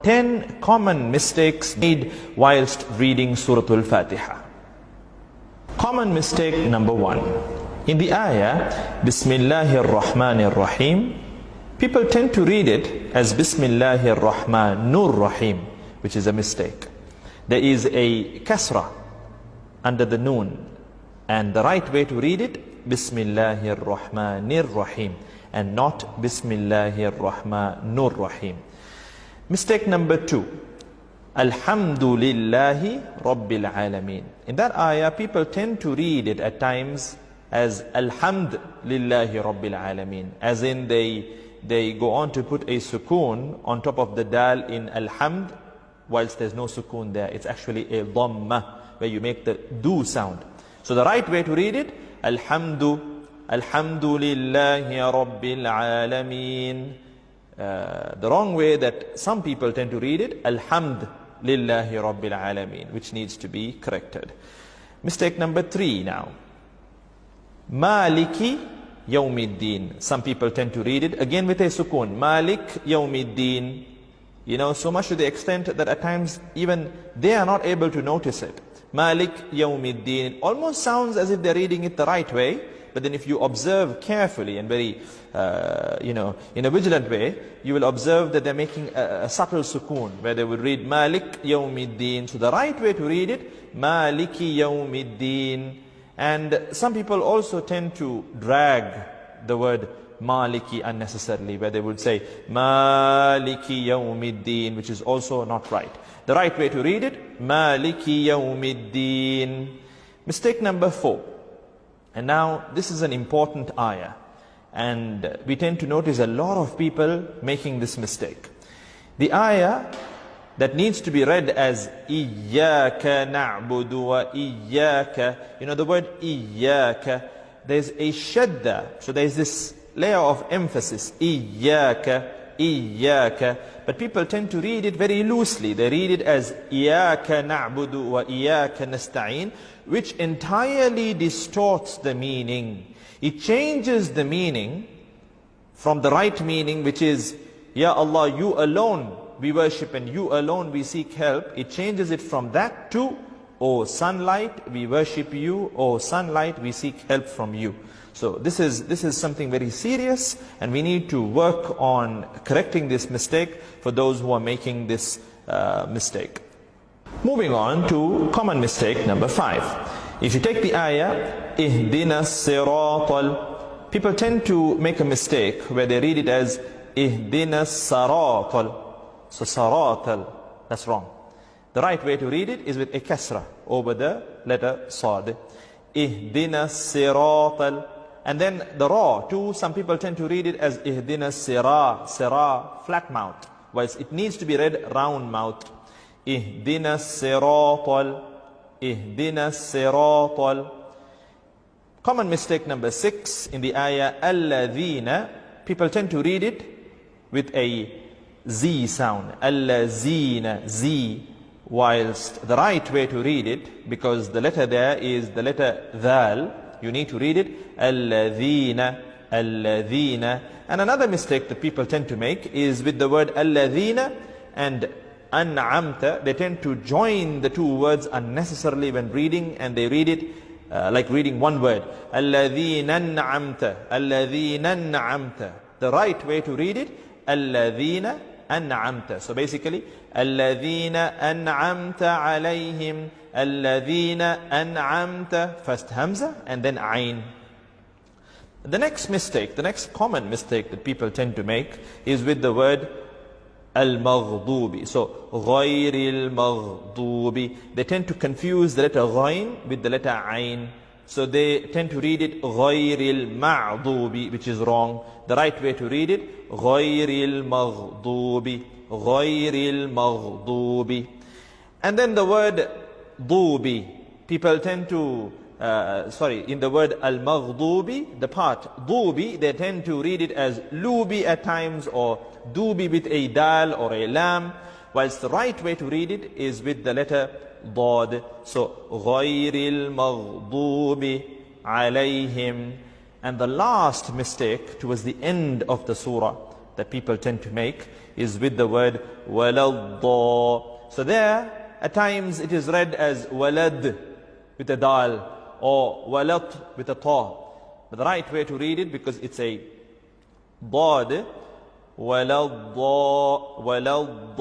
10 common mistakes made whilst reading Surah Al-Fatihah. Common mistake number 1. In the ayah, Bismillahir Rahmanir Rahim, people tend to read it as Bismillahir Rahmanur Rahim, which is a mistake. There is a kasra under the noon, and the right way to read it, Bismillahir Rahmanir Rahim, and not Bismillahir Rahmanur Rahim. Mistake number 2, Alhamdulillahi Rabbil Alameen. In that ayah, people tend to read it at times as Alhamdulillahi Rabbil Alameen, as in they go on to put a sukoon on top of the dal in Alhamd, whilst there's no sukoon there. It's actually a dhamma, where you make the do sound. So the right way to read it, Alhamdulillahi Rabbil Alameen. The wrong way that some people tend to read it, Alhamdulillahi Rabbil Alameen, which needs to be corrected. Mistake number 3 now. Maliki Yawmiddin. Some people tend to read it again with a sukoon. Malik Yawmiddin. You know, so much to the extent that at times even they are not able to notice it. Malik Yawmiddin. It almost sounds as if they're reading it the right way, but then if you observe carefully and very, in a vigilant way, you will observe that they're making a subtle sukoon, where they will read Malik Yawmiddin. So the right way to read it, Maliki Yawmiddin. And some people also tend to drag the word Maliki unnecessarily, where they would say Maliki Yawmiddin, which is also not right. The right way to read it, Maliki Yawmiddin. Mistake number 4. And now this is an important ayah, and we tend to notice a lot of people making this mistake. The ayah that needs to be read as Iyyaka na'budu wa iyyaka, the word Iyyaka, there's a shadda, so there's this layer of emphasis, Iyyaka, Iyyaka, but people tend to read it very loosely. They read it as Iyyaka na'budu wa iyyaka nasta'in, which entirely distorts the meaning. It changes the meaning from the right meaning, which is, Ya Allah, you alone we worship and you alone we seek help. It changes it from that to, O sunlight, we worship you, O sunlight, we seek help from you. So this is something very serious, and we need to work on correcting this mistake for those who are making this mistake. Moving on to common mistake number 5. If you take the ayah, Ihdina siratal, people tend to make a mistake where they read it as Ihdina siratal. So saratal, that's wrong. The right way to read it is with a kasra over the letter sad. Ihdina siratal. And then the ra too, some people tend to read it as Ihdina sira, flat mouth, whilst it needs to be read round mouth. Ihdina siratal, Ihdina siratal. Common mistake number 6 in the ayah, alladhina, people tend to read it with a Z sound, allazina, Z, whilst the right way to read it, because the letter there is the letter dhal, you need to read it alladhina, alladhina. And another mistake that people tend to make is with the word alladhina and an'amta. They tend to join the two words unnecessarily when reading, and they read it like reading one word, alladhina an'amta, alladhina an'amta. The right way to read it, alladhina an'amta. So basically, alladhina an'amta alayhim, alladhina an'amta, first hamza and then ayn. The next mistake, the next common mistake that people tend to make is with the word al-maghdubi. So ghayril maghdubi, they tend to confuse the letter ghayn with the letter ayn. So they tend to read it ghayril ma'dubi, which is wrong. The right way to read it, ghayril maghdubi, ghayril maghdubi. And then the word dubi, people tend to, in the word al-maghdubi, the part dubi, they tend to read it as lubi at times, or dubi with a dal or a lam, whilst the right way to read it is with the letter dad. So ghayril maghdubi alayhim. And the last mistake towards the end of the surah, that people tend to make is with the word waladda. So there, at times it is read as walad with a dal or walat with a ta. But the right way to read it, because it's a dad, waladda, waladdallin.